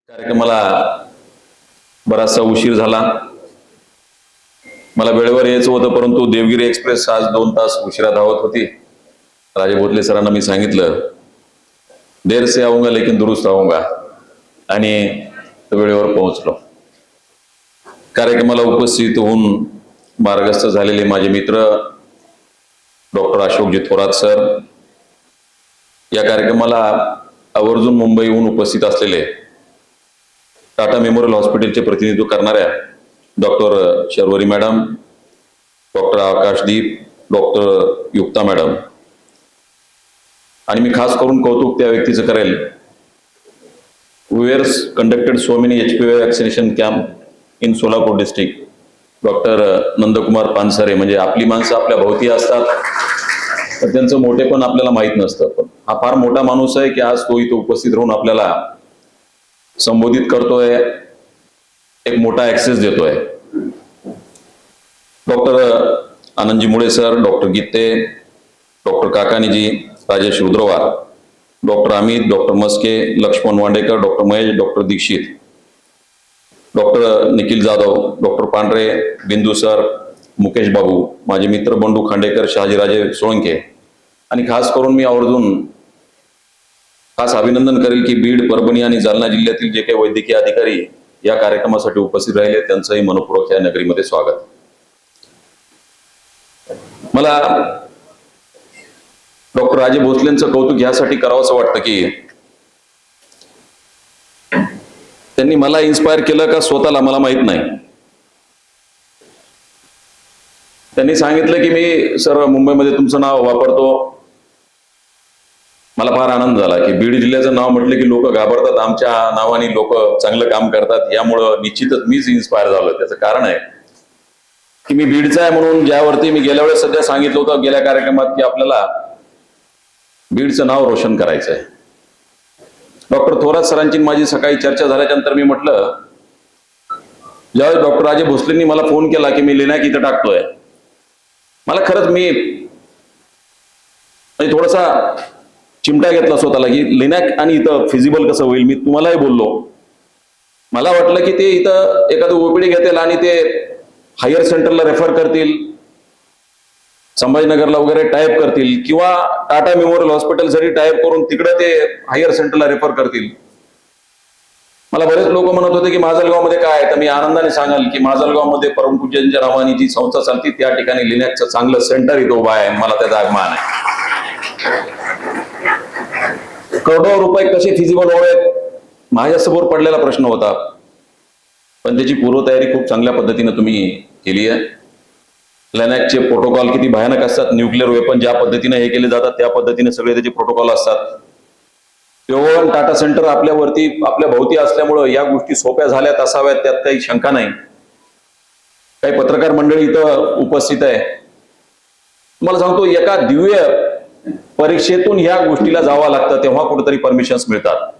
कार्यक्रमाला बराचसा उशीर झाला. मला वेळेवर यायचं होतं, परंतु देवगिरी एक्सप्रेस आज 2 तास उशिरा धावत होती. राजे भोसले सरांना मी सांगितलं, देर से आऊंगा लेकिन दुरुस्त आऊंगा, आणि वेळेवर पोहोचलो. कार्यक्रमाला उपस्थित होऊन मार्गस्थ झालेले माझे मित्र डॉक्टर अशोकजी थोरात सर, या कार्यक्रमाला आवर्जून मुंबईहून उपस्थित असलेले टाटा मेमोरियल हॉस्पिटलचे प्रतिनिधित्व करणाऱ्या डॉक्टर शर्वरी मॅडम, डॉक्टर आकाशदीप, डॉक्टर युक्ता मॅडम, आणि मी खास करून कौतुक त्या व्यक्तीचं करेल, wears conducted so many HPV vaccination camp in Solapur district, doctor Nandkumar Pansare. म्हणजे आपली माणसं आपल्या भोवती असतात, तर त्यांचं मोठेपण आपल्याला माहीत नसतं. पण हा फार मोठा माणूस आहे की आज तो इथं उपस्थित राहून आपल्याला संबोधित करतोय, एक मोठा ऍक्सेस देतोय. Doctor Anandji Mule sir, doctor Gite, doctor Kakaniji, Rajesh Rudrawar, doctor Amit, doctor Maske, Laxman Wandekar, doctor Mahesh, doctor Dikshit, doctor Nikhil Jadhav, doctor Pandhare, Bindu sir, Mukesh बाबू, माझे मित्र बंडू खांडेकर, शहाजीराजे सोळंके, आणि खास करून मी आवर्जून खास अभिनंदन करेल की बीड, परभणी आणि जालना जिल्ह्यातील जे काही वैद्यकीय अधिकारी या कार्यक्रमासाठी उपस्थित राहिले, त्यांचंही मनपूर्वक या नगरीमध्ये स्वागत. मला डॉक्टर राजे भोसलेंचं कौतुक यासाठी करावंसं वाटतं की त्यांनी मला इन्स्पायर केलं का स्वतःला मला माहित नाही. त्यांनी सांगितलं की मी सर मुंबईमध्ये तुमचं नाव वापरतो. मला फार आनंद झाला की बीड जिल्ह्याचं नाव म्हटलं की लोक घाबरतात, आमच्या नावाने लोक चांगलं काम करतात. यामुळं निश्चितच मीच इन्स्पायर झालो. त्याचं कारण आहे की मी बीडचा आहे, म्हणून ज्यावरती मी गेल्या वेळेस सध्या सांगितलं होतं गेल्या कार्यक्रमात की आपल्याला बीडचं नाव रोशन करायचं आहे. डॉक्टर थोरात सरांची माझी सकाळी चर्चा झाल्यानंतर मी म्हटलं, ज्यावेळेस डॉक्टर राजे भोसलेंनी मला फोन केला की मी लिनॅक इथं टाकतोय, मला खरंच मी थोडासा चिमटा घेतला स्वतःला की लिनॅक आणि इथं फिजिबल कसं होईल. मी तुम्हालाही बोललो, मला वाटलं की ते इथं एखादं ओपीडी घेतील आणि ते हायर सेंटरला रेफर करतील, संभाजीनगरला वगैरे टाईप करतील, किंवा टाटा मेमोरियल हॉस्पिटलसाठी टाईप करून तिकडे ते हायर सेंटरला रेफर करतील. मला बरेच लोक म्हणत होते की माजलगावमध्ये काय, तर मी आनंदाने सांगाल की माजलगावमध्ये परमपूज्यांच्या नावाने जी संस्था चालते त्या ठिकाणी लिनॅकचं चांगलं सेंटर इथं उभा आहे. मला त्याचा अभिमान आहे. करोडो रुपये कसे फिजिबल व्हावेत माझ्यासमोर पडलेला प्रश्न होता, पण त्याची पूर्वतयारी खूप चांगल्या पद्धतीने तुम्ही केली आहे. लिनॅकचे प्रोटोकॉल किती भयानक असतात. न्यूक्लिअर वेपन ज्या पद्धतीने हे केले जातात त्या पद्धतीने सगळे त्याचे प्रोटोकॉल असतात. तेव्हा टाटा सेंटर आपल्यावरती आपल्या भोवती असल्यामुळं या गोष्टी सोप्या झाल्यात असाव्यात, त्यात काही शंका नाही. काही पत्रकार मंडळी इथं उपस्थित आहे. तुम्हाला सांगतो, एका दिव्य परीक्षेतून ह्या गोष्टीला जावं लागतं, तेव्हा कुठेतरी परमिशन्स मिळतात.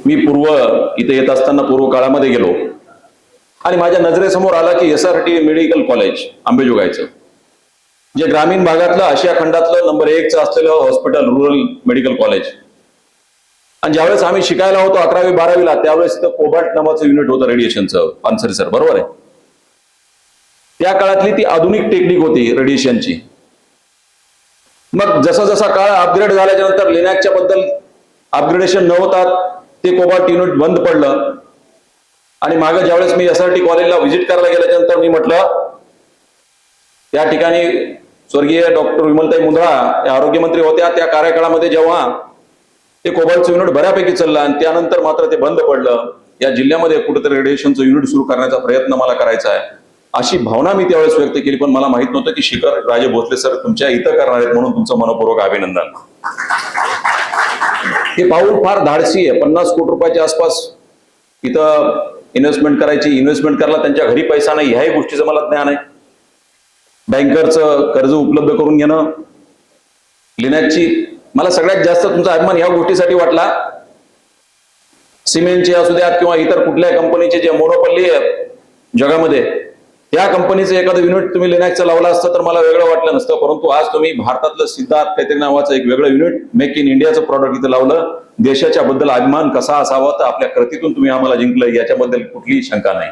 मी इथे येत असताना पूर्व काळामध्ये गेलो आणि माझ्या नजरेसमोर आला की SRT मेडिकल कॉलेज अंबेजोगाईचं, जे ग्रामीण भागातलं आशिया खंडातलं नंबर 1चं असलेलं हॉस्पिटल, रुरल मेडिकल कॉलेज. आणि ज्यावेळेस आम्ही शिकायला होतो 11वी 12वीला, त्यावेळेस इथं कोबाल्ट नावाचं युनिट होतं रेडिएशनचं. पानसरे सर बरोबर आहे. त्या काळातली ती आधुनिक टेक्निक होती रेडिएशनची. मग जसा जसा काळ अपग्रेड झाल्याच्या नंतर लिनॅकच्या बद्दल अपग्रेडेशन न होता ते कोबाल्ट युनिट बंद पडलं. आणि मागे ज्यावेळेस मी SRT कॉलेजला व्हिजिट करायला गेल्यानंतर मी म्हटलं, त्या ठिकाणी स्वर्गीय डॉक्टर विमलताई मुंदळा या आरोग्यमंत्री होत्या. त्या कार्यकाळामध्ये जेव्हा ते कोबाल्टचं युनिट बऱ्यापैकी चाललं आणि त्यानंतर मात्र ते बंद पडलं, या जिल्ह्यामध्ये कुठेतरी रेडिएशनचं युनिट सुरू करण्याचा प्रयत्न मला करायचा आहे, अशी भावना मी त्यावेळेस व्यक्त केली. पण मला माहित नव्हतं की शिखर राजे भोसले सर तुमच्या इथं करणार आहेत, म्हणून तुमचं मनपूर्वक अभिनंदन. हे पाऊल फार धाडसी आहे. 50 कोटी रुपयाच्या आसपास इथं इन्व्हेस्टमेंट करायची. इन्व्हेस्टमेंट करायला त्यांच्या घरी पैसा नाही, ह्याही गोष्टीचं मला ज्ञान आहे. बँकरचं कर्ज उपलब्ध करून घेणं, लिनॅकची. मला सगळ्यात जास्त तुमचा अभिमान ह्या गोष्टीसाठी वाटला, सिमेंटचे असू द्यात किंवा इतर कुठल्याही कंपनीचे जे मोनोपल्ली आहे जगामध्ये, त्या कंपनीचं एखादं युनिट तुम्ही लिनॅक्सचं लावलं असतं तर मला वेगळं वाटलं नसतं, परंतु आज तुम्ही भारतातलं सिद्धार्थ काहीतरी नावाचं एक वेगळं युनिट, मेक इन इंडियाचं प्रॉडक्ट इथं लावलं. देशाच्या बद्दल अभिमान कसा असावा, तर आपल्या कृतीतून तुम्ही आम्हाला जिंकलं, याच्याबद्दल कुठलीही शंका नाही.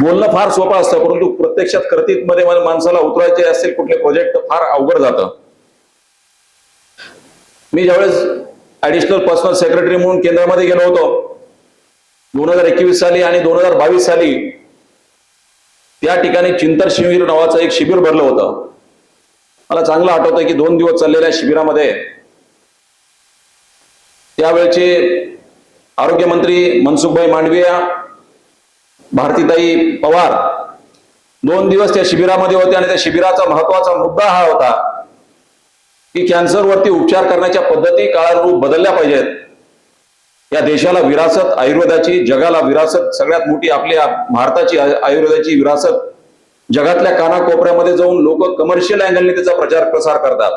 बोलणं फार सोपं असतं, परंतु प्रत्यक्षात कृतीमध्ये माणसाला उतरायचे असतील कुठले प्रोजेक्ट तर फार अवघड जातं. मी ज्यावेळेस ऍडिशनल पर्सनल सेक्रेटरी म्हणून केंद्रामध्ये गेलो होतो 2021 साली आणि 2022 साली, त्या ठिकाणी चिंतन शिबिर नावाचं एक शिबिर भरलं होतं. मला चांगलं आठवतंय की 2 दिवस चाललेल्या शिबिरामध्ये त्यावेळेचे आरोग्यमंत्री मनसुखभाई मांडवीय, भारतीताई पवार 2 दिवस त्या शिबिरामध्ये होते. आणि त्या शिबिराचा महत्वाचा मुद्दा हा होता की कॅन्सरवरती उपचार करण्याच्या पद्धती काळानुरूप बदलल्या पाहिजेत. या देशाला विरासत आयुर्वेदाची, जगाला विरासत, सगळ्यात मोठी आपल्या भारताची आयुर्वेदाची विरासत जगातल्या कानाकोपऱ्यामध्ये जाऊन लोक कमर्शियल अँगलने त्याचा प्रचार प्रसार करतात.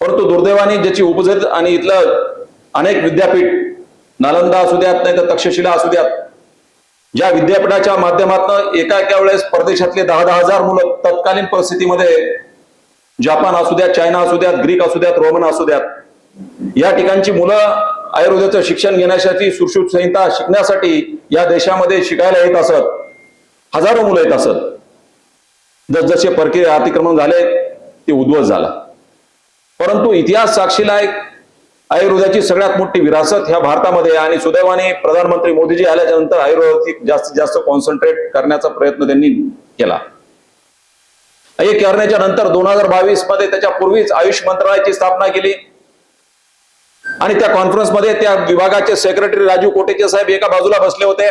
परंतु दुर्दैवाने ज्याची उपजत आणि इथलं अनेक विद्यापीठ, नालंदा असू द्यात नाही तर तक्षशिला असू द्यात, ज्या विद्यापीठाच्या माध्यमातून एका वेळेस परदेशातले 10-10 हजार मुलं तत्कालीन परिस्थितीमध्ये जपान असू द्यात, चायना असू द्यात, ग्रीक असू द्यात, रोमन असू द्यात, या ठिकाणची मुलं आयुर्वेदाचं शिक्षण घेण्यासाठी, सुश्रुत संहिता शिकण्यासाठी या देशामध्ये शिकायला येत असत. हजारो मुलं येत असत. जसजसे परकीय अतिक्रमण झाले ते उद्ध्वस्त झाला. परंतु इतिहास साक्षीला आहे आयुर्वेदाची सगळ्यात मोठी विरासत ह्या भारतामध्ये, आणि सुदैवाने प्रधानमंत्री मोदीजी आल्याच्या नंतर आयुर्वेदाची जास्तीत जास्त कॉन्सन्ट्रेट करण्याचा प्रयत्न त्यांनी केला. हे करण्याच्या नंतर 2022 मध्ये त्याच्या पूर्वीच आयुष मंत्रालयाची स्थापना केली. आणि त्या कॉन्फरन्समध्ये त्या विभागाचे सेक्रेटरी राजू कोटेचे साहेब एका बाजूला बसले होते,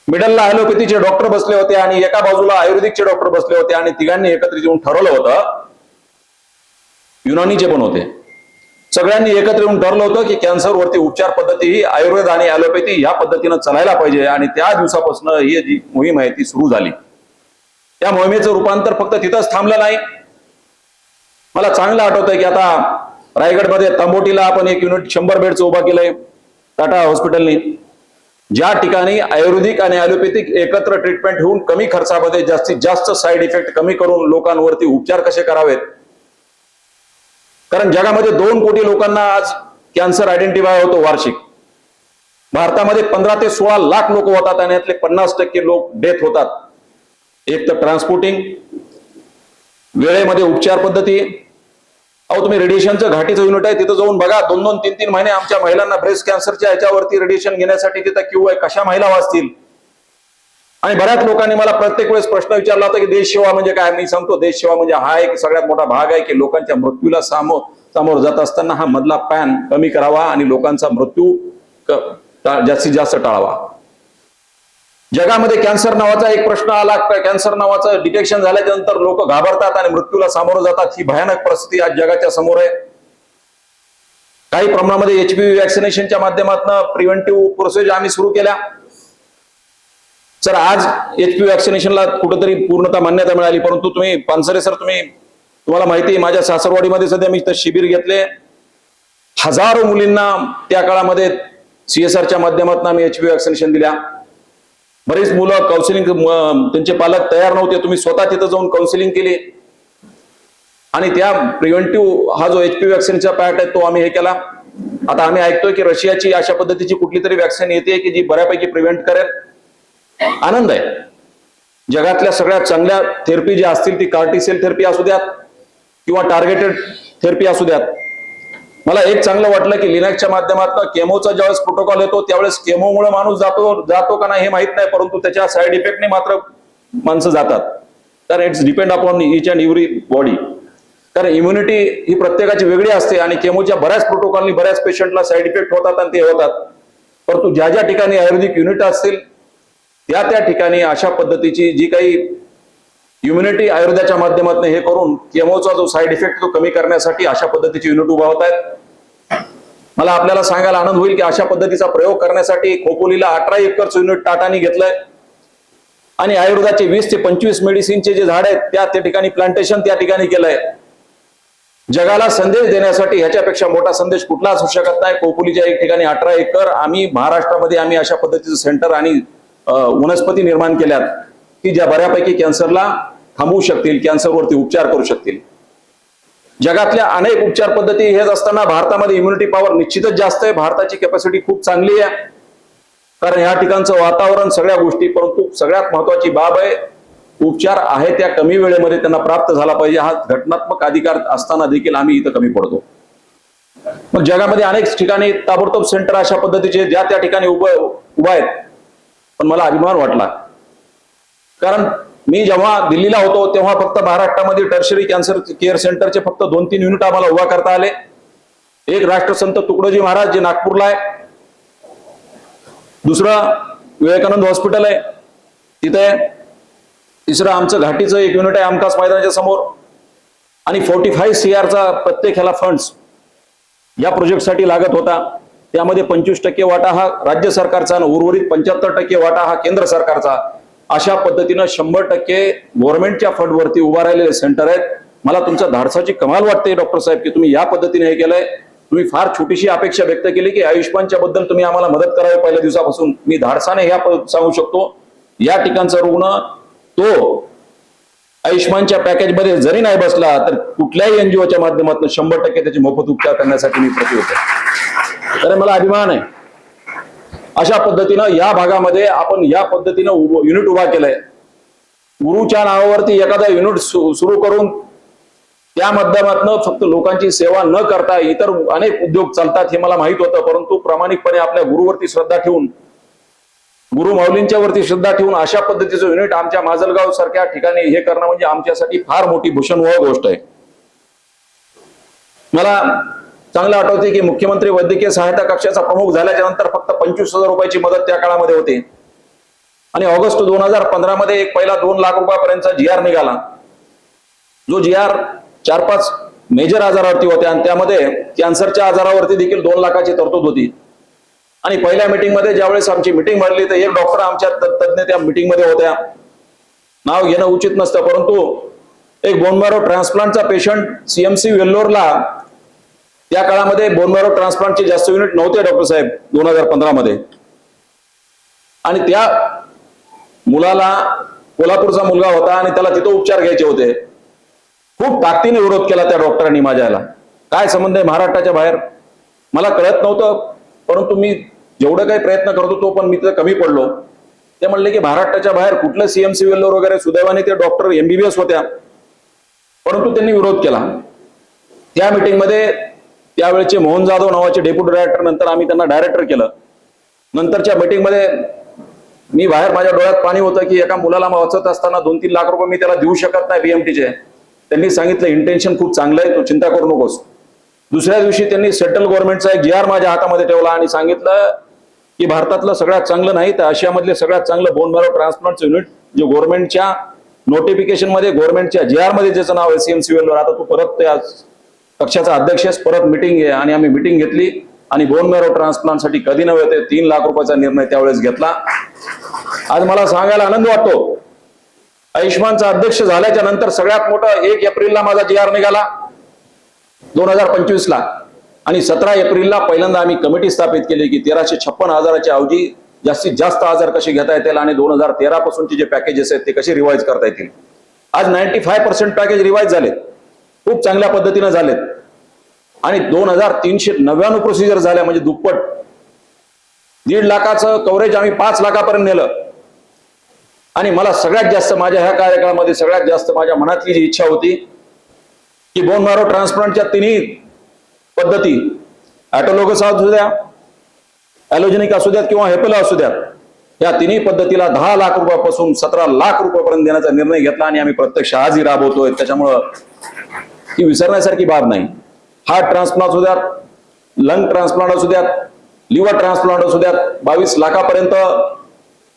मिडलला ॲलोपॅथीचे डॉक्टर बसले होते आणि एका बाजूला आयुर्वेदिकचे डॉक्टर बसले होते. आणि तिघांनी एकत्रित येऊन ठरवलं होतं, युनानीचे पण होते, सगळ्यांनी एकत्र येऊन ठरलं होतं की कॅन्सरवरती उपचार पद्धती ही आयुर्वेद आणि ॲलोपॅथी या पद्धतीनं चालायला पाहिजे. आणि त्या दिवसापासून ही जी मोहीम आहे ती सुरू झाली. त्या मोहिमेचं रूपांतर फक्त तिथंच थांबलं नाही. मला चांगलं आठवतंय की आता रायगडमध्ये तंबोटीला आपण एक युनिट 100 बेडचं उभा केलंय टाटा हॉस्पिटलनी, ज्या ठिकाणी आयुर्वेदिक आणि ॲलोपॅथिक एकत्र ट्रीटमेंट होऊन कमी खर्चामध्ये जास्तीत जास्त साईड इफेक्ट कमी करून लोकांवरती उपचार कसे करावेत. कारण जगामध्ये 2 कोटी लोकांना आज कॅन्सर आयडेंटिफाय होतो वार्षिक. भारतामध्ये 15 ते 16 लाख लोक होतात आणि यातले 50% लोक डेथ होतात. एक तर ट्रान्सपोर्टिंग, वेळेमध्ये उपचार पद्धती. अहो तुम्ही रेडिएशनचं घाटीचं युनिट आहे तिथं जाऊन बघा, 2-2, 3-3 महिने आमच्या महिलांना ब्रेस्ट कॅन्सरच्या याच्यावरती रेडिएशन घेण्यासाठी तिथं क्यू आहे. कशा महिला वाचतील. आणि बऱ्याच लोकांनी मला प्रत्येक वेळेस प्रश्न विचारला होता की देश सेवा म्हणजे काय. मी सांगतो, देश सेवा म्हणजे हा एक सगळ्यात मोठा भाग आहे की लोकांच्या मृत्यूला सामोर जात असताना हा मधला पॅन कमी करावा आणि लोकांचा मृत्यू जास्तीत जास्त टाळावा. जगामध्ये कॅन्सर नावाचा एक प्रश्न आला, कॅन्सर नावाचं डिटेक्शन झाल्याच्या नंतर लोक घाबरतात आणि मृत्यूला सामोरं जातात. ही भयानक परिस्थिती आज जगाच्या समोर आहे. काही प्रमाणामध्ये HPV वॅक्सिनेशनच्या माध्यमातून प्रिव्हेंटिव्ह प्रोसेस आम्ही सुरू केल्या. सर आज HPV वॅक्सिनेशनला कुठेतरी पूर्णतः मान्यता मिळाली. परंतु तुम्ही पानसरे सर, तुम्हाला माहिती आहे माझ्या सासरवाडीमध्ये सध्या मी इथं शिबिर घेतले. हजारो मुलींना त्या काळामध्ये CSRच्या माध्यमातून आम्ही HPV वॅक्सिनेशन दिल्या. बरीच मुलं काउन्सिलिंग, त्यांचे पालक तयार नव्हते, तुम्ही स्वतः तिथं जाऊन काउन्सिलिंग केली आणि त्या प्रिव्हेंटिव्ह हा जो HPV वॅक्सिनचा पॅट आहे तो आम्ही हे केला. आता आम्ही ऐकतोय की रशियाची अशा पद्धतीची कुठली तरी वॅक्सिन येते की जी बऱ्यापैकी प्रिव्हेंट करेल. आनंद आहे. जगातल्या सगळ्यात चांगल्या थेरपी ज्या असतील ती कार्टिसेल थेरपी असू द्यात किंवा टार्गेटेड थेरपी असू द्यात. मला एक चांगलं वाटलं की लिनॅक्सच्या माध्यमातून केमोचा ज्यावेळेस प्रोटोकॉल येतो त्यावेळेस केमोमुळे माणूस जातो का नाही हे माहित नाही, परंतु त्याच्या साईड इफेक्टने मात्र माणसं जातात. कारण it's depend upon each and every body. कारण इम्युनिटी ही प्रत्येकाची वेगळी असते आणि केमोच्या बऱ्याच प्रोटोकॉलनी बऱ्याच पेशंटला साईड इफेक्ट होतात आणि ते होतात. परंतु ज्या ज्या ठिकाणी आयुर्वेदिक युनिट असतील त्या ठिकाणी अशा पद्धतीची जी काही इम्युनिटी आयुर्वेदाच्या माध्यमातून हे करून केमोचा जो साईड इफेक्ट तो कमी करण्यासाठी अशा पद्धतीची युनिट उभा होत आहेत. मला आपल्याला सांगायला आनंद होईल की अशा पद्धतीचा प्रयोग करण्यासाठी खोपोलीला 18 एकरचं युनिट टाटानी घेतलंय आणि आयुर्वेदाचे 20 ते 25 मेडिसिनचे जे झाड आहेत त्या ठिकाणी प्लांटेशन त्या ठिकाणी केलंय. जगाला संदेश देण्यासाठी ह्याच्यापेक्षा मोठा संदेश कुठला असू शकत नाही. खोपोलीच्या एक ठिकाणी 18 एकर आम्ही महाराष्ट्रामध्ये अशा पद्धतीचं सेंटर आणि वनस्पती निर्माण केल्यात की ज्या बऱ्यापैकी कॅन्सरला थांबवू शकतील, कॅन्सरवरती उपचार करू शकतील. जगातल्या अनेक उपचार पद्धती हेच असताना भारतामध्ये इम्युनिटी पॉवर निश्चितच जास्त आहे. भारताची कॅपॅसिटी खूप चांगली आहे, कारण या ठिकाणचं वातावरण, सगळ्या गोष्टी. परंतु सगळ्यात महत्वाची बाब आहे, उपचार आहे त्या कमी वेळेमध्ये त्यांना प्राप्त झाला पाहिजे. हा घटनात्मक अधिकार असताना देखील आम्ही इथं कमी पडतो. मग जगामध्ये अनेक ठिकाणी ताबडतोब सेंटर अशा पद्धतीचे ज्या त्या ठिकाणी उभा आहेत. पण मला अभिमान वाटला, कारण मी जेव्हा दिल्लीला होतो तेव्हा फक्त महाराष्ट्रामध्ये टर्शरी कॅन्सर केअर सेंटरचे फक्त 2-3 युनिट आम्हाला उभा करता आले. एक राष्ट्रसंत तुकडोजी महाराज जे नागपूरला आहे, दुसरं विवेकानंद हॉस्पिटल आहे तिथे, तिसरं आमचं घाटीचं एक युनिट आहे आमकास मैदानाच्या समोर, आणि 45 CRचा प्रत्येक ह्याला फंड्स या प्रोजेक्टसाठी लागत होता. त्यामध्ये 25% वाटा हा राज्य सरकारचा आणि उर्वरित 75% वाटा हा केंद्र सरकारचा. अशा पद्धतीनं 100% गव्हर्नमेंटच्या फंडवरती उभा राहिलेले सेंटर आहेत. मला तुमच्या धाडसाची कमाल वाटते डॉक्टर साहेब, की तुम्ही या पद्धतीने हे केलंय. तुम्ही फार छोटीशी अपेक्षा व्यक्त केली की आयुष्यमानच्या बद्दल तुम्ही आम्हाला मदत करावी पहिल्या दिवसापासून. मी धाडसाने ह्या सांगू शकतो, या ठिकाणचा रुग्ण तो आयुष्यमानच्या पॅकेजमध्ये जरी नाही बसला तर कुठल्याही NGOच्या माध्यमातून 100% त्याचे मोफत उपचार करण्यासाठी मी प्रतिबद्ध आहे. तर मला अभिमान आहे. अशा पद्धतीनं या भागामध्ये आपण या पद्धतीनं युनिट उभा केलंय. गुरुच्या नावावरती एखादा युनिट सुरू करून त्या माध्यमातून फक्त लोकांची सेवा न करता इतर अनेक उद्योग चालतात हे मला माहित होतं. परंतु प्रामाणिकपणे आपल्या गुरुवरती श्रद्धा ठेवून, गुरु माऊलींच्या वरती श्रद्धा ठेवून अशा पद्धतीचं युनिट आमच्या माजलगाव सारख्या ठिकाणी हे करणं म्हणजे आमच्यासाठी फार मोठी भूषणवह गोष्ट आहे. मला चांगलं आठवते की मुख्यमंत्री वैद्यकीय सहायता कक्षाचा प्रमुख झाल्याच्या नंतर फक्त 25,000 रुपयाची मदत त्या काळामध्ये होती. आणि ऑगस्ट 2015 मध्ये एक पहिला 2 लाख रुपयापर्यंतचा GR निघाला. जो GR 4-5 मेजर आजारावरती होत्या आणि त्यामध्ये कॅन्सरच्या आजारावरती देखील 2 लाखाची तरतूद होती. आणि पहिल्या मीटिंगमध्ये ज्यावेळेस आमची मीटिंग भरली तर एक डॉक्टर आमच्या तज्ञ त्या मीटिंगमध्ये होत्या. नाव घेणं उचित नसतं, परंतु एक बोन मॅरो ट्रान्सप्लांटचा पेशंट CMC वेल्लोरला, त्या काळामध्ये बोन मॅरो ट्रान्सप्लांटचे जास्त युनिट नव्हते डॉक्टर साहेब 2015 मध्ये. आणि त्या मुलाला, कोल्हापूरचा मुलगा होता आणि त्याला तिथं उपचार घ्यायचे होते. खूप ताकदीने विरोध केला त्या डॉक्टरांनी माझ्याला. काय संबंध आहे महाराष्ट्राच्या बाहेर, मला कळत नव्हतं. परंतु मी जेवढं काही प्रयत्न करतो तो पण मी तिथं कमी पडलो. ते म्हणले की महाराष्ट्राच्या बाहेर कुठलं CMC वेल्लोर वगैरे, सुदैवाने ते डॉक्टर MBBS होत्या, परंतु त्यांनी विरोध केला. त्या मीटिंगमध्ये त्यावेळेचे मोहन जाधव नावाचे डेप्युटी डायरेक्टर, नंतर आम्ही त्यांना डायरेक्टर केलं. नंतरच्या मीटिंगमध्ये मी बाहेर, माझ्या डोळ्यात पाणी होतं की एका मुलाला वाचत असताना 2-3 लाख रुपये मी त्याला देऊ शकत नाही BMTचे. त्यांनी सांगितलं इंटेन्शन खूप चांगलं आहे, तू चिंता करू नकोस. दुसऱ्या दिवशी त्यांनी सेंट्रल गव्हर्नमेंटचा एक GR माझ्या हातामध्ये ठेवला आणि सांगितलं की भारतातलं सगळ्यात चांगलं नाही तर आशियामधले सगळ्यात चांगलं बोन मॅरो ट्रान्सप्लांटचं युनिट जे गव्हर्नमेंटच्या नोटिफिकेशन मध्ये, गव्हर्नमेंटच्या GR मध्ये ज्याचं नाव आहे CMC वेल्लोर, आता तू परत त्या पक्षाचा अध्यक्ष, परत मीटिंग घे. आणि आम्ही मीटिंग घेतली आणि बोन मॅरो ट्रान्सप्लांटसाठी कधी नव्हे ते 3 लाख रुपयाचा निर्णय त्यावेळेस घेतला. आज मला सांगायला आनंद वाटतो, आयुष्यमानचा अध्यक्ष झाल्याच्या नंतर सगळ्यात मोठं 1 एप्रिलला माझा GR निघाला 2025ला. आणि 17 एप्रिलला पहिल्यांदा आम्ही कमिटी स्थापित केली की 1356 आजाराच्या ऐवजी जास्तीत जास्त आजार कसे घेता येतील आणि 2013 पासूनचे जे पॅकेजेस आहेत ते कसे रिवाइज करता येतील. आज 95% पॅकेज रिवाइज झालेत, खूप चांगल्या पद्धतीने झालेत. आणि 2399 प्रोसिजर झाल्या, म्हणजे दुप्पट. 1.5 लाखाचं कव्हरेज आम्ही 5 लाखापर्यंत नेलं. आणि मला सगळ्यात जास्त माझ्या ह्या कार्यकाळामध्ये सगळ्यात जास्त माझ्या मनातली जी इच्छा होती की बोन मॅरो ट्रान्सप्लांटच्या तिन्ही पद्धती, ऑटोलोगस असू द्या, ॲलोजेनिक असू द्यात किंवा हेपेला असू द्यात, या तिन्ही पद्धतीला 10 लाख रुपयापासून 17 लाख रुपयापर्यंत देण्याचा निर्णय घेतला आणि आम्ही प्रत्यक्ष आजही राबवतोय. त्याच्यामुळं ही विसरण्यासारखी बाब नाही. हार्ट ट्रान्सप्लांट असू द्यात, लंग ट्रान्सप्लांट असू द्यात, लिव्हर ट्रान्सप्लांट असू द्यात, 22 लाखापर्यंत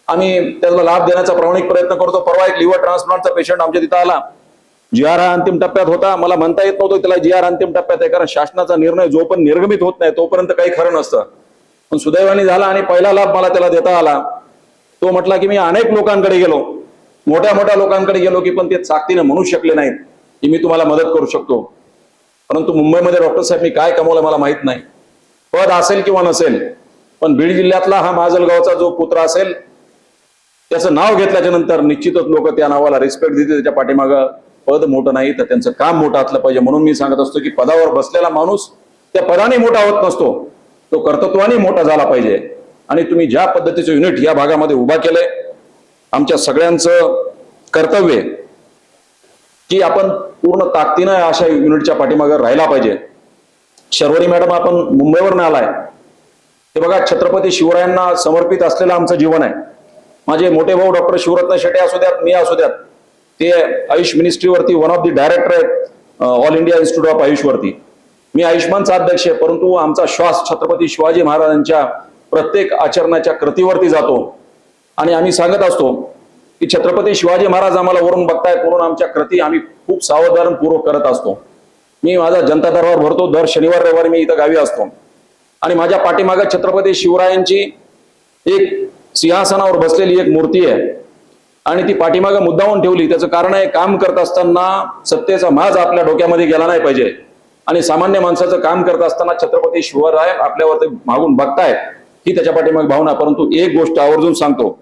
आम्ही त्याला लाभ देण्याचा प्रामाणिक प्रयत्न करतो. परवा एक लिव्हर ट्रान्सप्लांटचा पेशंट आमच्या तिथं आला. GR हा अंतिम टप्प्यात होता. मला म्हणता येत नव्हतं त्याला GR अंतिम टप्प्यात आहे, कारण शासनाचा निर्णय जोपर्यंत निर्गमित होत नाही तोपर्यंत काही खरं नसतं. पण सुदैवाने झाला आणि पहिला लाभ मला त्याला देता आला. तो म्हटला की मी अनेक लोकांकडे गेलो, मोठ्या मोठ्या लोकांकडे गेलो की पण ते ताकदीने म्हणू शकले नाहीत की मी तुम्हाला मदत करू शकतो. परंतु मुंबईमध्ये डॉक्टर साहेब मी काय कमवलं मला माहित नाही, पद असेल किंवा नसेल, पण बीड जिल्ह्यातला हा माजलगावचा जो पुत्र असेल त्याचं नाव घेतल्याच्या नंतर निश्चितच लोक त्या नावाला रिस्पेक्ट देते. त्याच्या पाठीमागं पद मोठं नाही तर त्यांचं काम मोठं असलं पाहिजे. म्हणून मी सांगत असतो की पदावर बसलेला माणूस त्या पदाने मोठा होत नसतो, तो कर्तृत्वाने मोठा झाला पाहिजे. आणि तुम्ही ज्या पद्धतीचं युनिट या भागामध्ये उभा केलंय, आमच्या सगळ्यांचं कर्तव्य की आपण पूर्ण ताकदीनं अशा युनिटच्या पाठीमागे राहायला पाहिजे. शर्वरी मॅडम, आपण मुंबईवरून आलाय. हे बघा, छत्रपती शिवरायांना समर्पित असलेलं आमचं जीवन आहे. माझे मोठे भाऊ डॉक्टर शिवरत्न शेटे असू द्यात, मी असू द्यात, ते आयुष मिनिस्ट्रीवरती वन ऑफ द डायरेक्टर आहेत all India institute of AYUSH वरती. मी आयुष्मानचा अध्यक्ष आहे, परंतु आमचा श्वास छत्रपती शिवाजी महाराजांच्या प्रत्येक आचरणाच्या कृतीवरती जातो. आणि आम्ही सांगत असतो की छत्रपती शिवाजी महाराज आम्हाला वरून बघतायत म्हणून आमच्या कृती आम्ही खूप सावधानपूर्वक करत असतो. मी माझा जनता दरबार भरतो, दर शनिवार रविवारी मी इथं गावी असतो. आणि माझ्या पाठीमागे छत्रपती शिवरायांची एक सिंहासनावर बसलेली एक मूर्ती आहे आणि ती पाठीमागे मुद्दामून ठेवली. त्याचं कारण आहे, काम करत असताना सत्तेचा माज आपल्या डोक्यामध्ये गेला नाही पाहिजे. आणि सामान्य माणसाचं काम करत असताना छत्रपती शिवराय आपल्यावरती मागून बघतायत ही त्याच्या पाठीमागे भावना. परंतु एक गोष्ट आवर्जून सांगतो,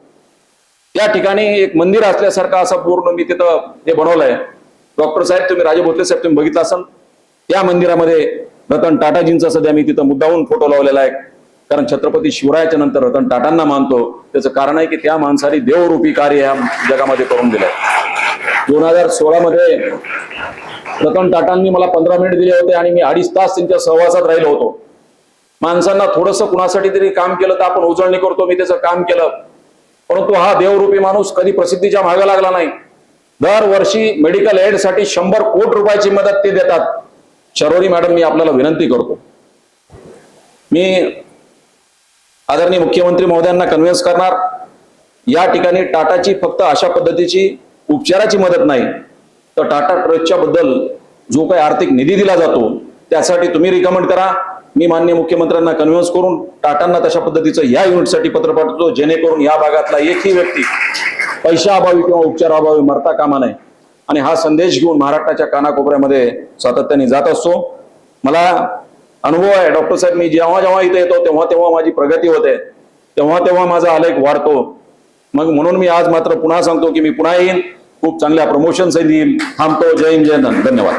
त्या ठिकाणी एक मंदिर असल्यासारखं असं पूर्ण मी तिथं हे बनवलंय. डॉक्टर साहेब, तुम्ही राजे भोसले साहेब तुम्ही बघितलं असाल, त्या मंदिरामध्ये रतन टाटाजींचा सध्या मी तिथं मुद्दाहून फोटो लावलेला आहे. कारण छत्रपती शिवरायाच्या नंतर रतन टाटांना मानतो. त्याचं कारण आहे की त्या माणसाने देवरूपी कार्य या जगामध्ये करून दिलंय. 2016 मध्ये रतन टाटांनी मला 15 मिनिट दिले होते आणि मी 2.5 तास त्यांच्या सहवासात राहिलो होतो. माणसांना थोडंसं कुणासाठी तरी काम केलं तर आपण उजळणी करतो, मी त्याचं काम केलं. परंतु हा देवरूपी माणूस कधी प्रसिद्धीच्या मागे लागला नाही. दरवर्षी मेडिकल एड साठी 100 कोटी रुपयाची मदत ते देतात. शर्वरी मॅडम, मी आपल्याला विनंती करतो, मी आदरणीय मुख्यमंत्री महोदयांना कन्व्हिन्स करणार, या ठिकाणी टाटाची फक्त अशा पद्धतीची उपचाराची मदत नाही तर टाटा ट्रस्टच्या बद्दल जो काही आर्थिक निधी दिला जातो त्यासाठी तुम्ही रिकमेंड करा. मी माननीय मुख्यमंत्र्यांना कन्व्हिन्स करून टाटांना तशा पद्धतीचं या युनिटसाठी पत्र पाठवतो, जेणेकरून या भागातला एकही व्यक्ती पैशाअभावी किंवा उपचाराअभावी मरता कामा नये. आणि हा संदेश घेऊन महाराष्ट्राच्या कानाकोपऱ्यामध्ये सातत्याने जात असतो. मला अनुभव आहे डॉक्टर साहेब, मी जेव्हा जेव्हा इथे येतो तेव्हा तेव्हा माझी प्रगती होते, तेव्हा तेव्हा माझा आलेख वाढतो. मग म्हणून मी आज मात्र पुन्हा सांगतो की मी पुन्हा येईन, खूप चांगल्या प्रमोशन्स येईल. थांबतो. जय हिंद, जय हिंद. धन्यवाद.